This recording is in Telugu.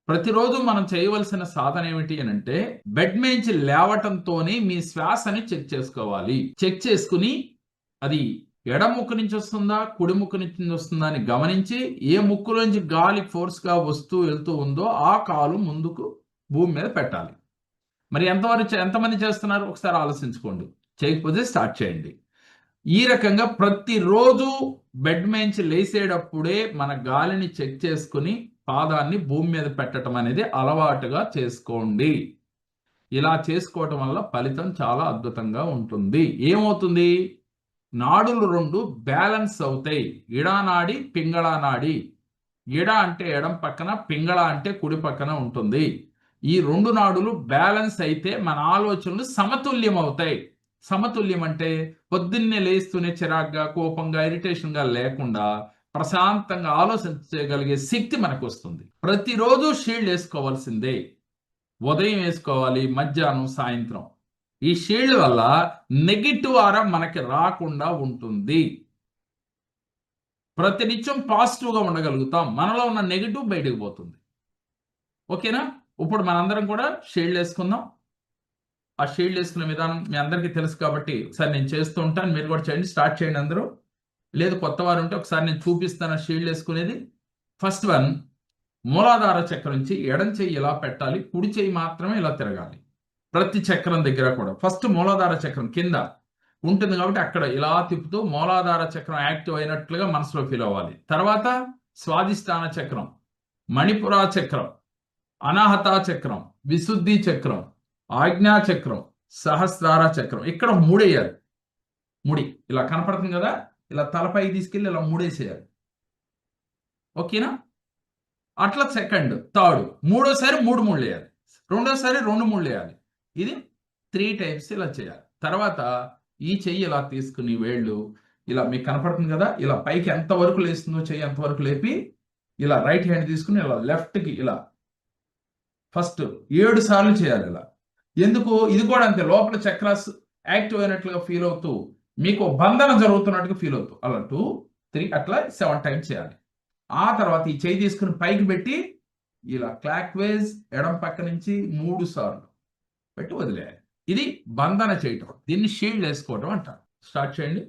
ప్రతిరోజు మనం చేయవలసిన సాధన ఏమిటి అని అంటే బెడ్ నుంచి లేవటంతోనే మీ శ్వాసని చెక్ చేసుకోవాలి. చెక్ చేసుకుని అది ఎడమ ముక్కు నుంచి వస్తుందా కుడి ముక్కు నుంచి వస్తుందా అని గమనించి ఏ ముక్కులోంచి గాలి ఫోర్స్ గా వస్తూ వెళ్తూ ఉందో ఆ కాలు ముందుకు భూమి మీద పెట్టాలి. మరి ఎంతమంది చేస్తున్నారు ఒకసారి ఆలోచించుకోండి. చేయకపోతే స్టార్ట్ చేయండి. ఈ రకంగా ప్రతిరోజు బెడ్ నుంచి లేసేటప్పుడే మన గాలిని చెక్ చేసుకుని పాదాన్ని భూమి మీద పెట్టడం అనేది అలవాటుగా చేసుకోండి. ఇలా చేసుకోవటం వల్ల ఫలితం చాలా అద్భుతంగా ఉంటుంది. ఏమవుతుంది? నాడులు రెండు బ్యాలెన్స్ అవుతాయి. ఇడానాడి పింగళా నాడి. ఇడ అంటే ఎడం పక్కన, పింగళ అంటే కుడి పక్కన ఉంటుంది. ఈ రెండు నాడులు బ్యాలెన్స్ అయితే మన ఆలోచనలు సమతుల్యం అవుతాయి. సమతుల్యం అంటే పొద్దున్నే లేస్తూనే చిరాగ్గా, కోపంగా, ఇరిటేషన్గా లేకుండా ప్రశాంతంగా ఆలోచించగలిగే శక్తి మనకు వస్తుంది. ప్రతిరోజు షీల్డ్ వేసుకోవాల్సిందే. ఉదయం వేసుకోవాలి, మధ్యాహ్నం, సాయంత్రం. ఈ షీల్డ్ వల్ల నెగిటివ్ ఆరా మనకి రాకుండా ఉంటుంది. ప్రతినిత్యం పాజిటివ్గా ఉండగలుగుతాం. మనలో ఉన్న నెగిటివ్ బయటకు పోతుంది. ఓకేనా? ఇప్పుడు మనందరం కూడా షీల్డ్ వేసుకుందాం. ఆ షీల్డ్ వేసుకునే విధానం మీ అందరికీ తెలుసు కాబట్టి ఒకసారి నేను చేస్తూ ఉంటాను, మీరు కూడా చేయండి. స్టార్ట్ చేయండి అందరూ. లేదు కొత్త వారు ఉంటే ఒకసారి నేను చూపిస్తాను షీల్డ్ వేసుకునేది. ఫస్ట్ వన్, మూలాధార చక్రం నుంచి ఎడం చెయ్యి ఇలా పెట్టాలి, కుడి చెయ్యి మాత్రమే ఇలా తిరగాలి ప్రతి చక్రం దగ్గర కూడా. ఫస్ట్ మూలాధార చక్రం కింద ఉంటుంది కాబట్టి అక్కడ ఇలా తిప్పుతూ మూలాధార చక్రం యాక్టివ్ అయినట్లుగా మనసులో ఫీల్ అవ్వాలి. తర్వాత స్వాదిష్టాన చక్రం, మణిపురా చక్రం, అనాహత చక్రం, విశుద్ధి చక్రం, ఆజ్ఞా చక్రం, సహస్రార చక్రం. ఇక్కడ మూడేయాలి. ముడి ఇలా కనపడుతుంది కదా, ఇలా తలపై తీసుకెళ్ళి ఇలా మూడేసేయాలి. ఓకేనా? అట్లా సెకండ్, థర్డ్, మూడోసారి 3 ముళ్ళు వేయాలి, రెండోసారి 2 ముళ్ళు వేయాలి. ఇది 3 టైమ్స్ ఇలా చేయాలి. తర్వాత ఈ చెయ్యి ఇలా తీసుకుని వేళ్ళు ఇలా మీకు కనపడుతుంది కదా, ఇలా పైకి ఎంతవరకు లేస్తుందో చెయ్యి అంతవరకు లేపి ఇలా రైట్ హ్యాండ్ తీసుకుని ఇలా లెఫ్ట్కి ఇలా ఫస్ట్ 7 సార్లు చేయాలి ఇలా. ఎందుకు? ఇది కూడా అంతే, లోపల చక్రాస్ యాక్టివ్ అయినట్లుగా ఫీల్ అవుతూ మీకు బంధన జరుగుతున్నట్టుగా ఫీల్ అవుతూ అలా 2, 3 అట్లా 7 టైమ్స్ చేయాలి. ఆ తర్వాత ఈ చెయ్యి తీసుకుని పైకి పెట్టి ఇలా క్లాక్ వైజ్ ఎడం పక్క నుంచి 3 సార్లు పెట్టి వదిలేయాలి. ఇది బంధన చేయటం. దీన్ని షీల్డ్ వేసుకోవటం అంటారు. స్టార్ట్ చేయండి.